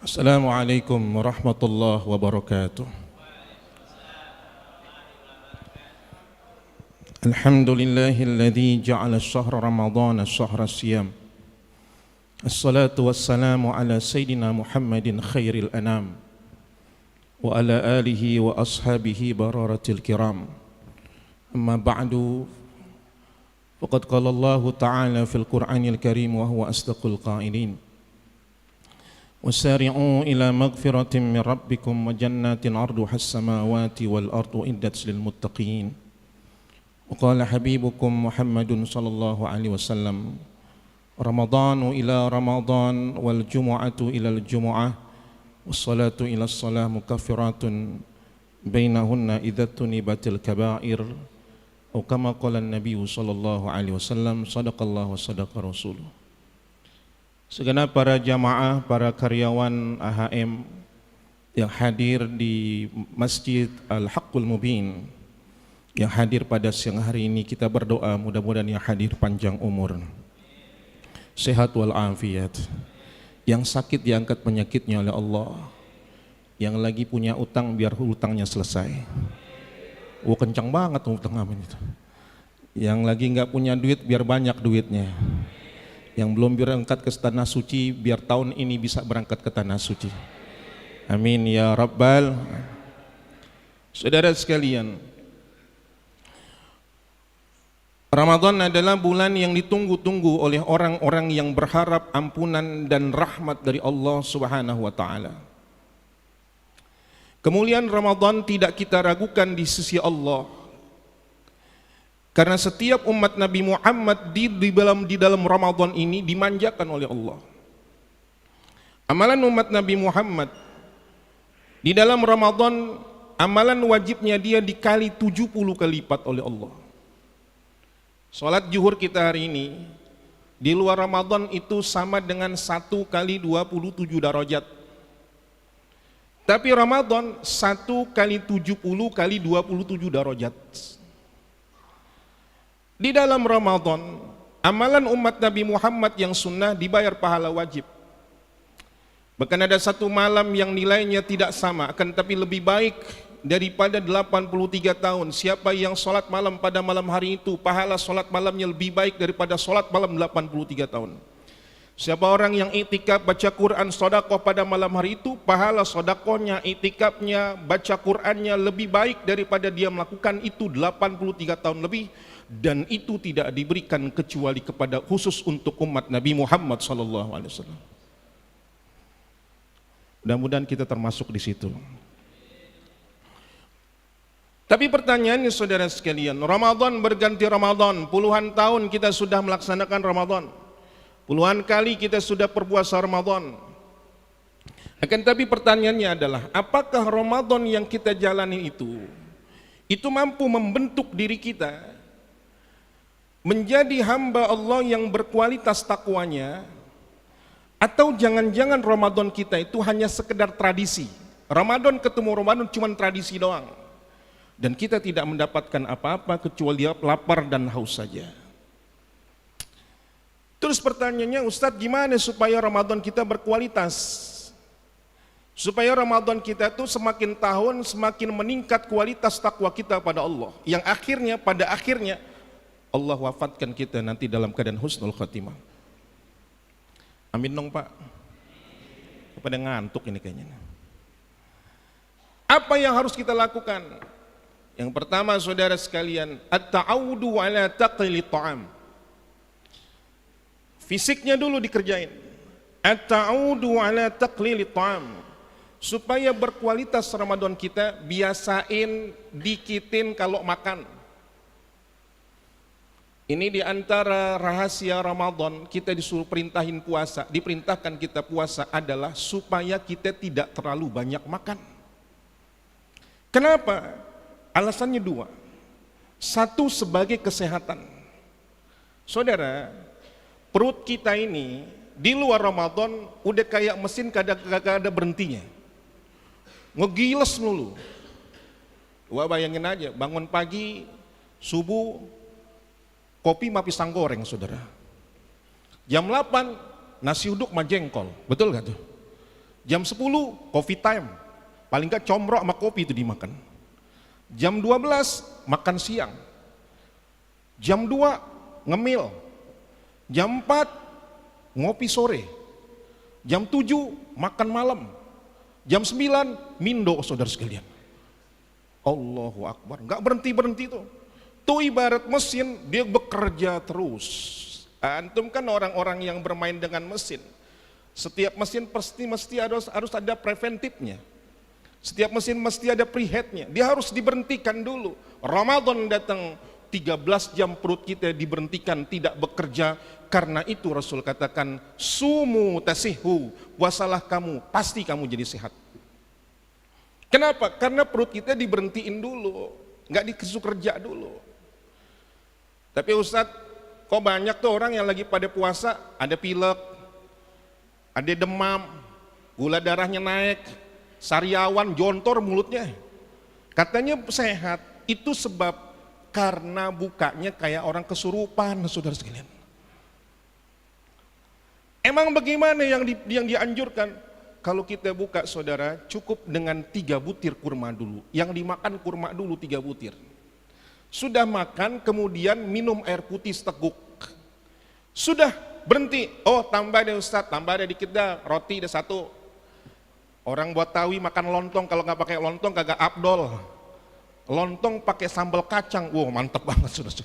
Assalamualaikum warahmatullahi wabarakatuh. Alhamdulillahilladzi ja'ala syahra ramadhana syahra siyam. Assalatu wassalamu ala sayyidina Muhammadin khairil anam wa ala alihi wa ashabihi bararatil kiram. Amma ba'du, faqad qala Allah ta'ala fil Qur'anil Karim wa huwa asdaqul qailin. وسارعوا إلى مغفرة من ربكم وجنات عرضها السماوات والأرض أعدت للمتقين وقال حبيبكم محمد صلى الله عليه وسلم رمضان إلى رمضان والجمعة إلى الجمعة والصلاة إلى الصلاة مكفرات بينهن إذا اجتنبت الكبائر أو كما قال النبي صلى الله عليه وسلم صدق الله وصدق رسوله. Segenap para jamaah, para karyawan AHM yang hadir di Masjid Al-Haqqul Mubin, yang hadir pada siang hari ini, kita berdoa mudah-mudahan yang hadir panjang umur, sehat walafiat, yang sakit diangkat penyakitnya oleh Allah, yang lagi punya utang biar hutangnya selesai. Kencang banget utang amin itu. Yang lagi nggak punya duit biar banyak duitnya. Yang belum berangkat ke tanah suci biar tahun ini bisa berangkat ke tanah suci. Amin ya rabbal. Saudara sekalian, Ramadan adalah bulan yang ditunggu-tunggu oleh orang-orang yang berharap ampunan dan rahmat dari Allah Subhanahu wa taala. Kemuliaan Ramadan tidak kita ragukan di sisi Allah. Karena setiap umat Nabi Muhammad di dalam Ramadan ini dimanjakan oleh Allah. Amalan umat Nabi Muhammad di dalam Ramadan, amalan wajibnya dia dikali 70 kali lipat oleh Allah. Salat zuhur kita hari ini di luar Ramadan itu sama dengan 1 kali 27 darajat. Tapi Ramadan 1 kali 70 kali 27 darajat. Di dalam Ramadan, amalan umat Nabi Muhammad yang sunnah dibayar pahala wajib. Bahkan ada satu malam yang nilainya tidak sama, akan tapi lebih baik daripada 83 tahun. Siapa yang sholat malam pada malam hari itu, pahala sholat malamnya lebih baik daripada sholat malam 83 tahun. Siapa orang yang iktikaf baca Quran sedekah pada malam hari itu, pahala sedekahnya, iktikafnya, baca Qurannya lebih baik daripada dia melakukan itu 83 tahun lebih. Dan itu tidak diberikan kecuali kepada khusus untuk umat Nabi Muhammad SAW. Mudah-mudahan kita termasuk di situ. Tapi pertanyaannya saudara sekalian, Ramadan berganti Ramadan, puluhan tahun kita sudah melaksanakan Ramadan, puluhan kali kita sudah berpuasa Ramadan. Akan tapi pertanyaannya adalah, apakah Ramadan yang kita jalani itu mampu membentuk diri kita menjadi hamba Allah yang berkualitas takwanya, atau jangan-jangan Ramadan kita itu hanya sekedar tradisi. Ramadan ketemu Ramadan cuma tradisi doang, dan kita tidak mendapatkan apa-apa kecuali lapar dan haus saja. Terus pertanyaannya, Ustadz, gimana supaya Ramadan kita berkualitas? Supaya Ramadan kita itu semakin tahun semakin meningkat kualitas takwa kita pada Allah, yang akhirnya pada akhirnya Allah wafatkan kita nanti dalam keadaan husnul khatimah. Amin dong Pak. Pada ngantuk ini kayaknya. Apa yang harus kita lakukan? Yang pertama saudara sekalian, at-ta'awudu ala taqli ta'am. Fisiknya dulu dikerjain. At-ta'awudu ala taqli ta'am. Supaya berkualitas Ramadan kita, biasain dikitin kalau makan. Ini diantara rahasia Ramadan, kita disuruh perintahin puasa, diperintahkan kita puasa adalah supaya kita tidak terlalu banyak makan. Kenapa? Alasannya dua. Satu, sebagai kesehatan. Saudara, perut kita ini di luar Ramadan udah kayak mesin kagak ada berhentinya. Ngegiles mulu. Wah, bayangin aja, bangun pagi, subuh, kopi sama pisang goreng saudara. Jam 8 nasi uduk sama jengkol, betul gak tuh? Jam 10 coffee time, paling nggak comrok sama kopi itu dimakan. Jam 12 makan siang, jam 2 ngemil, jam 4 ngopi sore, jam 7 makan malam, jam 9 mindo, saudara sekalian. Allahu Akbar, nggak berhenti-berhenti tuh. Tuh ibarat mesin, dia bekerja terus. Antum kan orang-orang yang bermain dengan mesin. Setiap mesin mesti harus ada preventifnya. Setiap mesin mesti ada preheadnya. Dia harus diberhentikan dulu. Ramadan datang, 13 jam perut kita diberhentikan, tidak bekerja. Karena itu Rasul katakan, sumu tasihu, puasalah kamu, pasti kamu jadi sehat. Kenapa? Karena perut kita diberhentiin dulu, nggak dikasih kerja dulu. Tapi Ustadz, kok banyak tuh orang yang lagi pada puasa, ada pilek, ada demam, gula darahnya naik, sariawan, jontor mulutnya. Katanya sehat, itu sebab karena bukanya kayak orang kesurupan, saudara sekalian. Emang bagaimana yang dianjurkan? Kalau kita buka, saudara, cukup dengan 3 butir kurma dulu. Yang dimakan kurma dulu 3 butir. Sudah makan, kemudian minum air putih seteguk. Sudah berhenti, oh tambah deh Ustadz, tambah deh dikit dah, roti deh 1. Orang buat tawi makan lontong, kalau nggak pakai lontong kagak abdol. Lontong pakai sambal kacang, wow mantep banget sudah.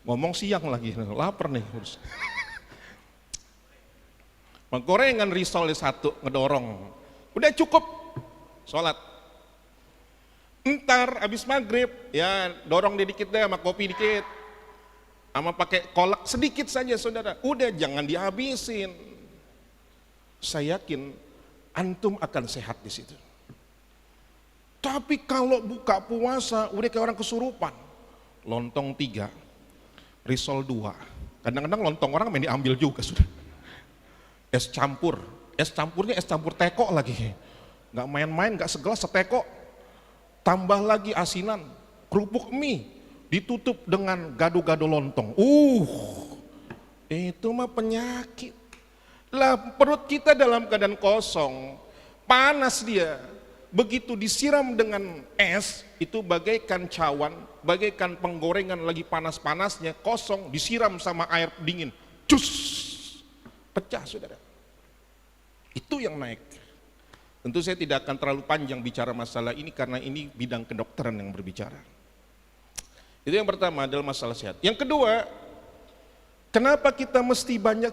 Ngomong siang lagi, lapar nih. Gorengan risol 1 ngedorong, udah cukup sholat. Entar habis maghrib ya dorong dikit deh sama kopi dikit, sama pakai kolak sedikit saja saudara. Udah jangan dihabisin. Saya yakin antum akan sehat di situ. Tapi kalau buka puasa udah kayak orang kesurupan, lontong 3, risol 2. Kadang-kadang lontong orang main diambil juga sudah. Es campur, es campurnya es campur teko lagi. Nggak main-main, nggak segelas seteko. Tambah lagi asinan, kerupuk mie ditutup dengan gado-gado lontong. Itu mah penyakit. Lah perut kita dalam keadaan kosong, panas dia. Begitu disiram dengan es, itu bagaikan cawan, bagaikan penggorengan lagi panas-panasnya, kosong, disiram sama air dingin. Cus, pecah saudara. Itu yang naik. Tentu saya tidak akan terlalu panjang bicara masalah ini karena ini bidang kedokteran yang berbicara. Itu yang pertama adalah masalah sehat. Yang kedua, kenapa kita mesti banyak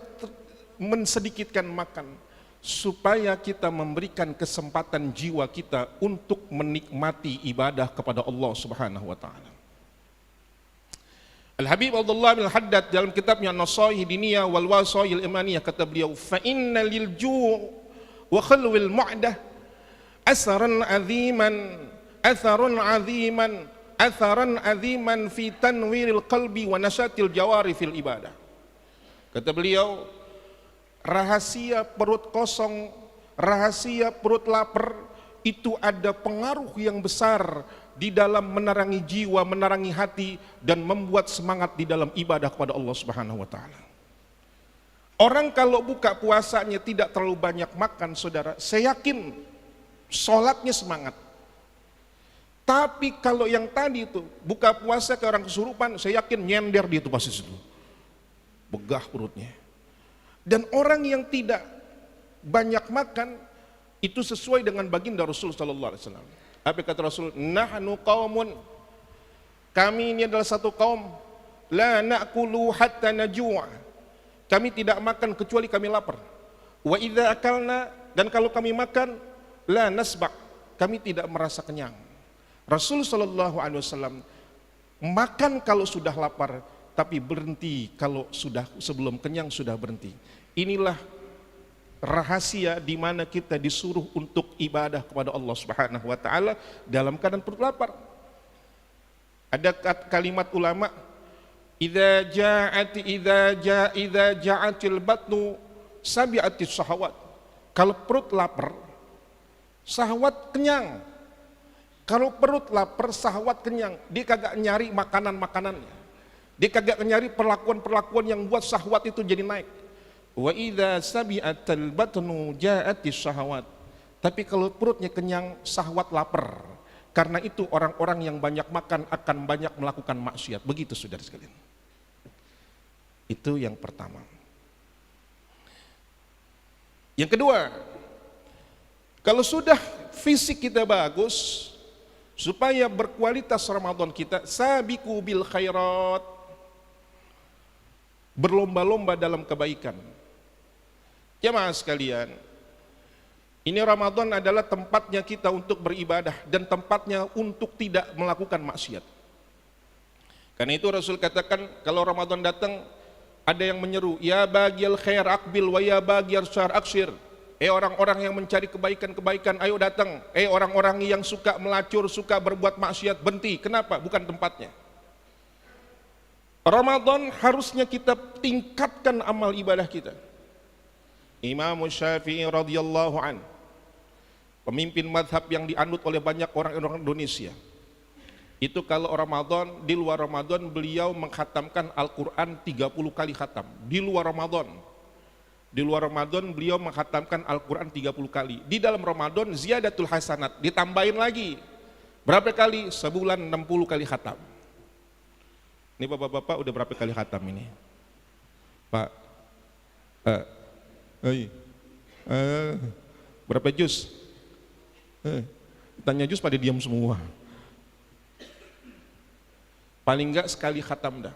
mensedikitkan makan? Supaya kita memberikan kesempatan jiwa kita untuk menikmati ibadah kepada Allah Subhanahu wa taala. Al-Habib Abdullah bin Haddad dalam kitabnya Nasaih Diniyah wal Wasail Imaniyah kata beliau, fa inna lil ju' wa khalwil mu'dah atharan aziman fi tanwiril qalbi wa nashatil jawari fil ibadah. Kata beliau, rahasia perut kosong, rahasia perut lapar itu ada pengaruh yang besar di dalam menerangi jiwa, menerangi hati dan membuat semangat di dalam ibadah kepada Allah Subhanahu wa taala. Orang kalau buka puasanya tidak terlalu banyak makan, saudara, saya yakin sholatnya semangat. Tapi kalau yang tadi itu buka puasa ke orang kesurupan, saya yakin nyender dia itu pasti situ. Begah perutnya. Dan orang yang tidak banyak makan itu sesuai dengan baginda Rasul sallallahu alaihi wasallam. Apa kata Rasul? Nahnu qaumun, kami ini adalah satu kaum, la na'kulu hatta najua, kami tidak makan kecuali kami lapar. Wa idza akalna, dan kalau kami makan, la nasba, kami tidak merasa kenyang. Rasul sallallahu alaihi wasallam makan kalau sudah lapar, tapi berhenti kalau sudah sebelum kenyang sudah berhenti. Inilah rahasia di mana kita disuruh untuk ibadah kepada Allah Subhanahu wa taala dalam keadaan perut lapar. Ada kalimat ulama, idza ja'atil batnu sabi'atis syahawat. Kalau perut lapar, syahwat kenyang. Kalau perut lapar, syahwat kenyang. Dia kagak nyari makanan-makanannya. Dia kagak nyari perlakuan-perlakuan yang buat syahwat itu jadi naik. Wa idza sabi'atal batnu ja'atis syahawat. Tapi kalau perutnya kenyang, syahwat lapar. Karena itu orang-orang yang banyak makan akan banyak melakukan maksiat. Begitu saudara sekalian. Itu yang pertama. Yang kedua, kalau sudah fisik kita bagus, supaya berkualitas Ramadan kita, sabiqu bil khairat, berlomba-lomba dalam kebaikan. Jemaah sekalian, ini Ramadan adalah tempatnya kita untuk beribadah dan tempatnya untuk tidak melakukan maksiat. Karena itu Rasul katakan kalau Ramadan datang ada yang menyeru, ya baghil khair aqbil wa ya baghir syarr aqsir. Orang-orang yang mencari kebaikan-kebaikan, ayo datang. Orang-orang yang suka melacur, suka berbuat maksiat, berhenti. Kenapa? Bukan tempatnya. Ramadan harusnya kita tingkatkan amal ibadah kita. Imam Syafi'i radhiyallahu an, pemimpin madhab yang dianut oleh banyak orang Indonesia, itu kalau Ramadan, di luar Ramadan beliau mengkhatamkan Al-Quran 30 kali khatam. Di luar Ramadan beliau mengkhatamkan Al-Quran 30 kali. Di dalam Ramadan ziyadatul hasanat, ditambahin lagi. Berapa kali? Sebulan 60 kali khatam. Ini bapak-bapak udah berapa kali khatam ini? Pak, berapa juz? Tanya juz pada diam semua. Paling enggak sekali khatam dah.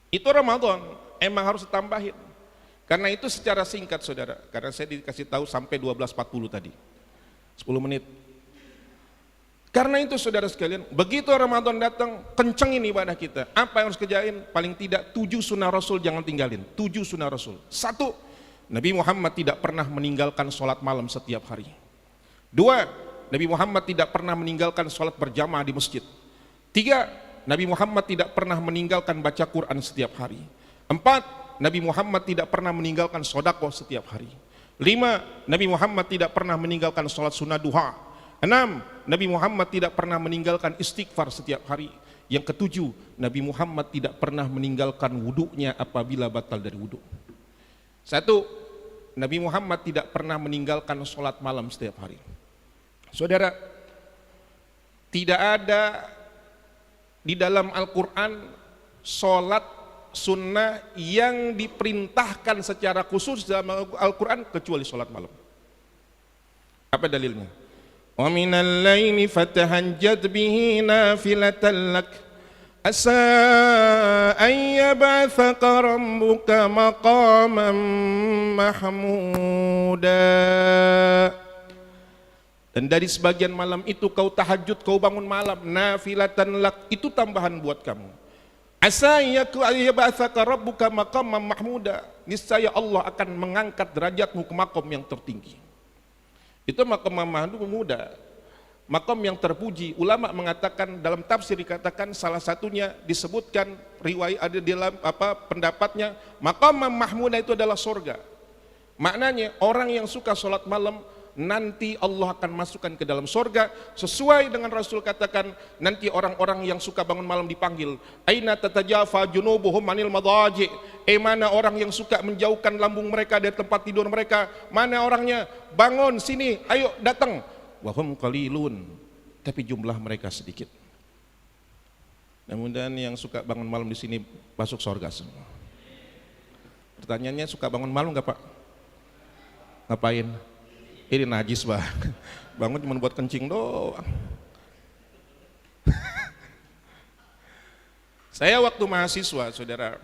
Itu Ramadan, emang harus ditambahin. Karena itu secara singkat saudara, karena saya dikasih tahu sampai 12.40 tadi, 10 menit. Karena itu saudara sekalian, begitu Ramadan datang, kencengin ibadah kita. Apa yang harus kerjain? Paling tidak 7 sunnah Rasul jangan tinggalin. 7 sunnah Rasul. 1, Nabi Muhammad tidak pernah meninggalkan sholat malam setiap hari. 2, Nabi Muhammad tidak pernah meninggalkan sholat berjamaah di masjid. 3, Nabi Muhammad tidak pernah meninggalkan baca Quran setiap hari. 4, Nabi Muhammad tidak pernah meninggalkan sedekah setiap hari. 5, Nabi Muhammad tidak pernah meninggalkan sholat sunnah duha. 6, Nabi Muhammad tidak pernah meninggalkan istighfar setiap hari. Yang ketujuh, Nabi Muhammad tidak pernah meninggalkan wudhunya apabila batal dari wudhu. 1, Nabi Muhammad tidak pernah meninggalkan sholat malam setiap hari. Saudara, tidak ada di dalam Al-Quran sholat sunnah yang diperintahkan secara khusus dalam Al-Quran kecuali sholat malam. Apa dalilnya? Wa minal laili fatahajjad bihi nafilatan lak asa an yab'athaka rabbuka maqaman mahmuda. Dan dari sebagian malam itu kau tahajud, kau bangun malam, nafilatan lak, itu tambahan buat kamu. Asa yab'atsaka rabbuka maqaman mahmuda, niscaya Allah akan mengangkat derajatmu ke makom yang tertinggi. Itu maqam mahmuda, makom yang terpuji. Ulama mengatakan, dalam tafsir dikatakan salah satunya disebutkan riwayat ada di dalam pendapatnya, maqam mahmuda itu adalah surga. Maknanya orang yang suka sholat malam nanti Allah akan masukkan ke dalam surga, sesuai dengan Rasul katakan, nanti orang-orang yang suka bangun malam dipanggil, aina tatajafa junubuhum anil madaji, mana orang yang suka menjauhkan lambung mereka dari tempat tidur mereka, mana orangnya, bangun sini, ayo datang. Wahum qalilun, tapi jumlah mereka sedikit. Mudah-mudahan yang suka bangun malam di sini masuk surga semua. Pertanyaannya, suka bangun malam nggak Pak? Ngapain? Ini najis bangun cuma buat kencing doang. Saya waktu mahasiswa saudara,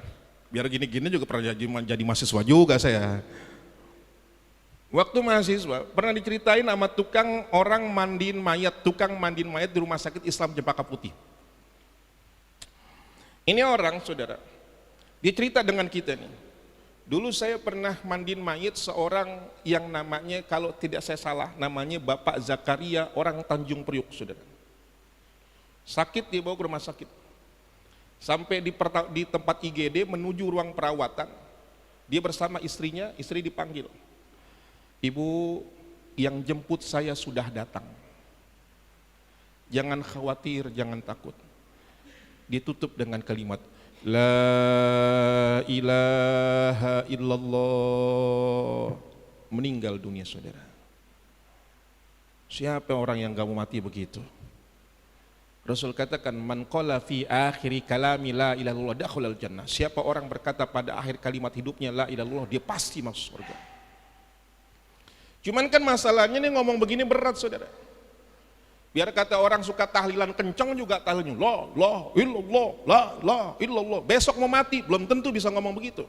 biar gini-gini juga pernah jadi mahasiswa juga saya. Waktu mahasiswa pernah diceritain sama tukang mandiin mayat di rumah sakit Islam Cempaka Putih. Ini orang saudara, dia cerita dengan kita nih. Dulu saya pernah mandiin mayit seorang yang namanya, kalau tidak saya salah, namanya Bapak Zakaria, orang Tanjung Priuk, saudara. Sakit, dibawa ke rumah sakit. Sampai di tempat IGD menuju ruang perawatan, dia bersama istrinya, istri dipanggil. Ibu, yang jemput saya sudah datang. Jangan khawatir, jangan takut. Ditutup dengan kalimat, la ilaha illallah. Meninggal dunia saudara. Siapa orang yang gak mau mati begitu? Rasul katakan, man qala fi akhiri kalami la ilaha illallah dakhalal jannah. Siapa orang berkata pada akhir kalimat hidupnya la ilaha illallah, dia pasti masuk surga. Cuman kan masalahnya nih ngomong begini berat saudara. Biar kata orang suka tahlilan kencang juga tahlilnya la illallah. Besok mau mati belum tentu bisa ngomong begitu.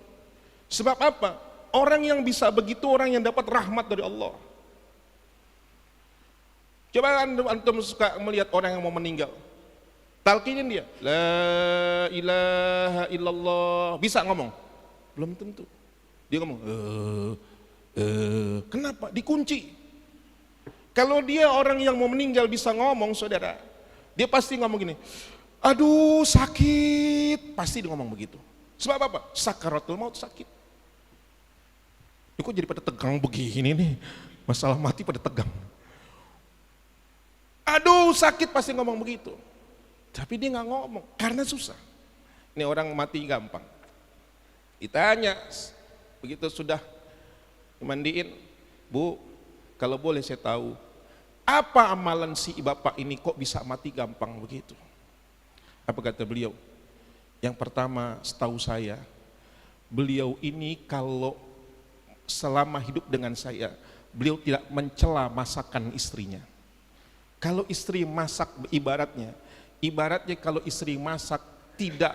Sebab apa? Orang yang bisa begitu orang yang dapat rahmat dari Allah. Coba antum suka melihat orang yang mau meninggal, talqinin dia, la ilaha illallah, bisa ngomong? Belum tentu. Dia ngomong, kenapa? Dikunci. Kalau dia orang yang mau meninggal bisa ngomong, saudara, dia pasti ngomong gini, aduh sakit, pasti dia ngomong begitu. Sebab apa? Sakaratul maut, sakit. Ini kok jadi pada tegang begini nih, masalah mati pada tegang. Aduh sakit, pasti ngomong begitu. Tapi dia nggak ngomong karena susah. Ini orang mati gampang. Ditanya begitu sudah dimandiin, Bu, kalau boleh saya tahu apa amalan si bapak ini kok bisa mati gampang begitu? Apa kata beliau? Yang pertama, setahu saya beliau ini kalau selama hidup dengan saya, beliau tidak mencela masakan istrinya. Kalau istri masak ibaratnya kalau istri masak tidak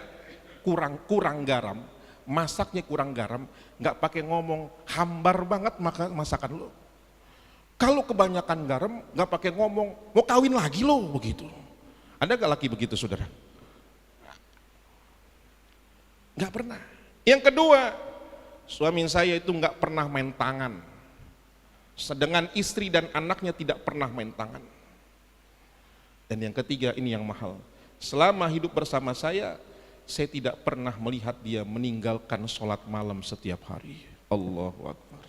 kurang garam, masaknya kurang garam, nggak pakai ngomong hambar banget masakan lo. Kalau kebanyakan garam, nggak pakai ngomong mau kawin lagi lo begitu. Ada nggak laki begitu saudara? Nggak pernah. Yang kedua, suami saya itu nggak pernah main tangan. Sedangkan istri dan anaknya tidak pernah main tangan. Dan yang ketiga, ini yang mahal. Selama hidup bersama saya tidak pernah melihat dia meninggalkan sholat malam setiap hari. Allahu Akbar.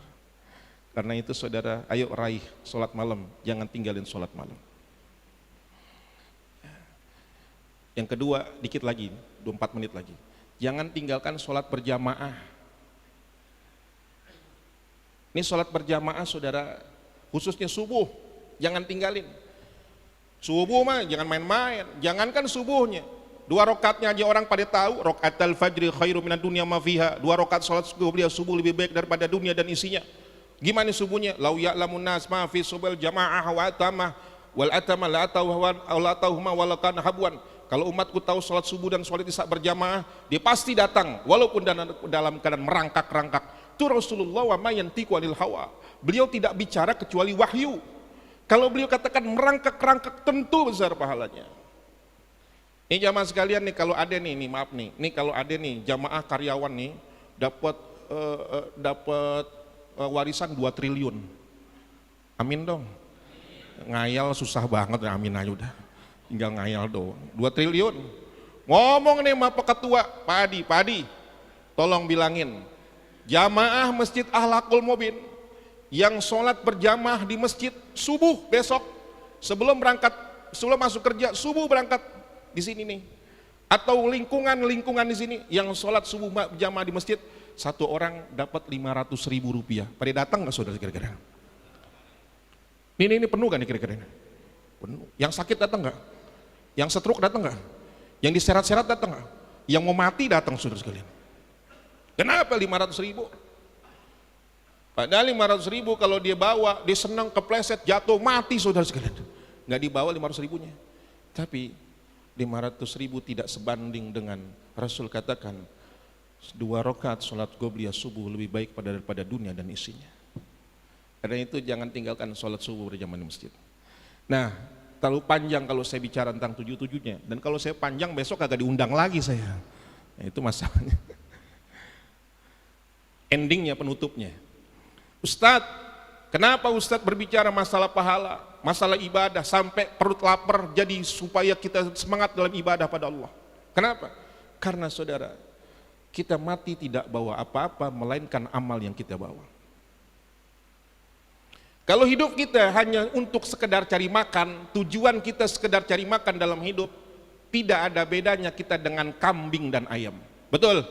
Karena itu saudara, ayo raih sholat malam, jangan tinggalin sholat malam. Yang kedua, dikit lagi, 24 menit lagi. Jangan tinggalkan sholat berjamaah. Ini sholat berjamaah saudara, khususnya subuh, jangan tinggalin. Subuh mah jangan main-main, jangankan subuhnya, 2 rakaatnya aja orang pada tahu, rakaatul fajri khairum minad dunya ma fiha. 2 rakaat salat subuh lebih baik daripada dunia dan isinya. Gimana subuhnya? Lau ya'lamun nas ma fi subil jamaah wa atamah wal atama la atauhuma walakan habwan. Kalau umatku tahu salat subuh dan salat isya berjamaah, dia pasti datang walaupun dalam keadaan merangkak-rangkak. Itu Rasulullah wa ma yantiqu anil hawa. Beliau tidak bicara kecuali wahyu. Kalau beliau katakan merangkak-rangkak, tentu besar pahalanya. Ini jamaah sekalian nih, kalau ada nih maaf nih, kalau ada nih jamaah karyawan nih dapat warisan 2 triliun. Amin dong. Ngayal susah banget, amin aja udah. Tinggal ngayal doang. 2 triliun. Ngomong nih sama Pak Ketua, Pak Adi, tolong bilangin jamaah Masjid Ahlakul Mubin yang sholat berjamaah di masjid subuh besok sebelum masuk kerja subuh berangkat di sini nih, atau lingkungan di sini yang sholat subuh berjamaah di masjid, 1 orang dapat 500.000 rupiah. Pada datang nggak saudara kira-kira? Ini penuh kan kira-kira? Penuh. Yang sakit datang nggak? Yang stroke datang nggak? Yang diseret-seret datang nggak? Yang mau mati datang saudara sekalian. Kenapa 500.000? Padahal 500.000 kalau dia bawa, dia senang kepleset, jatuh, mati saudara sekalian. Nggak dibawa 500.000-nya. Tapi 500.000 tidak sebanding dengan Rasul katakan 2 rakaat sholat qobliyah subuh lebih baik daripada dunia dan isinya. Karena itu jangan tinggalkan sholat subuh berjamaah di masjid. Nah, terlalu panjang kalau saya bicara tentang 7-7-nya. Dan kalau saya panjang besok agak diundang lagi saya. Nah, itu masalahnya. Endingnya, penutupnya. Ustadz, kenapa Ustadz berbicara masalah pahala, masalah ibadah sampai perut lapar jadi supaya kita semangat dalam ibadah pada Allah? Kenapa? Karena saudara, kita mati tidak bawa apa-apa melainkan amal yang kita bawa. Kalau hidup kita hanya untuk sekedar cari makan, tujuan kita sekedar cari makan dalam hidup, tidak ada bedanya kita dengan kambing dan ayam. Betul?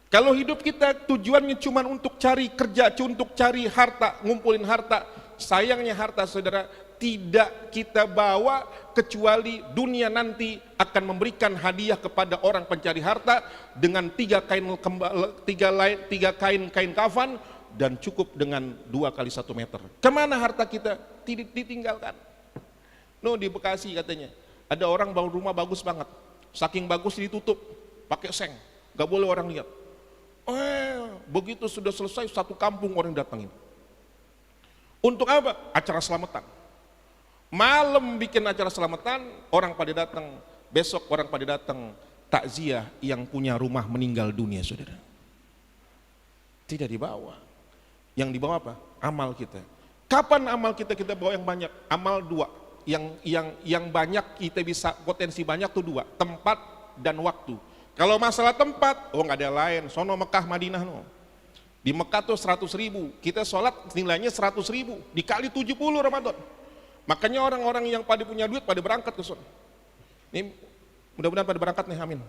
Kalau hidup kita tujuannya cuma untuk cari kerja, untuk cari harta, ngumpulin harta, sayangnya harta saudara tidak kita bawa kecuali dunia nanti akan memberikan hadiah kepada orang pencari harta dengan tiga kain kafan dan cukup dengan 2 kali 1 meter. Kemana harta kita? Ditinggalkan. No, di Bekasi katanya ada orang bangun rumah bagus banget, saking bagus ditutup pakai seng, gak boleh orang lihat. Begitu sudah selesai satu kampung orang datangin. Untuk apa? Acara selamatan. Malam bikin acara selamatan, orang pada datang, besok orang pada datang takziah yang punya rumah meninggal dunia, saudara. Tidak dibawa. Yang dibawa apa? Amal kita. Kapan amal kita bawa yang banyak? Amal 2. Yang banyak kita bisa potensi banyak tuh 2, tempat dan waktu. Kalau masalah tempat, nggak ada lain. Sono Mekah Madinah no. Di Mekah tuh 100.000, kita sholat nilainya 100.000 dikali 70 Ramadan. Makanya orang-orang yang pada punya duit pada berangkat ke sana. Ini mudah-mudahan pada berangkat nih, amin.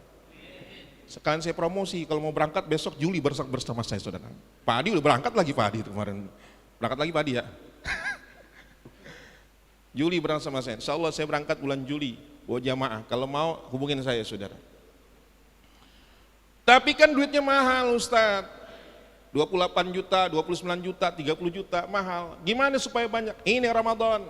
Sekalian saya promosi, kalau mau berangkat besok Juli bersama saya, saudara. Pak Adi udah berangkat lagi, Pak Adi kemarin. Berangkat lagi Pak Adi ya. Juli berangkat sama saya. Insya Allah saya berangkat bulan Juli, bawa jamaah. Kalau mau hubungin saya, saudara. Tapi kan duitnya mahal, Ustadz. 28 juta, 29 juta, 30 juta, mahal. Gimana supaya banyak? Ini Ramadan.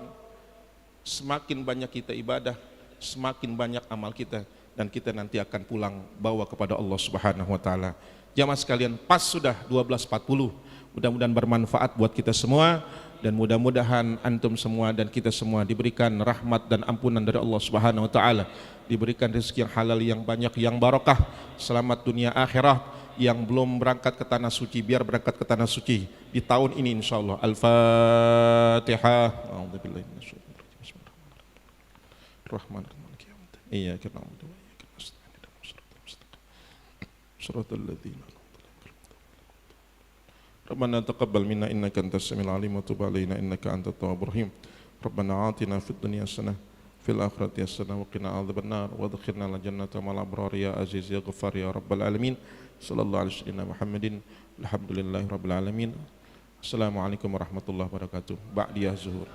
Semakin banyak kita ibadah, semakin banyak amal kita, dan kita nanti akan pulang bawa kepada Allah Subhanahu wa taala. Jamaah sekalian, pas sudah 12.40. Mudah-mudahan bermanfaat buat kita semua, dan mudah-mudahan antum semua dan kita semua diberikan rahmat dan ampunan dari Allah Subhanahu wa taala, diberikan rezeki yang halal, yang banyak, yang barakah, selamat dunia akhirat. Yang belum berangkat ke tanah suci biar berangkat ke tanah suci di tahun ini insyaallah. Al-Fatihah. A'udzubillahi minasyaitonir rajim. Bismillahirrahmanirrahim. Iyyaka na'budu wa iyyaka nasta'in. Shiratal ladzina Rabbana taqabbal minna innaka antas samiul alim wa tub alaina innaka antat tawwabur rahim. Rabbana atina fid dunya hasanah fil akhirati hasanah wa qina adzabannar wa adkhilna al jannata ma'al abrar ya aziz ya ghaffar ya rabbal alamin. Sallallahu alaihi wasallam Muhammadin alhamdulillahi rabbil alamin. Assalamualaikum warahmatullahi wabarakatuh. Ba'diyah zuhur.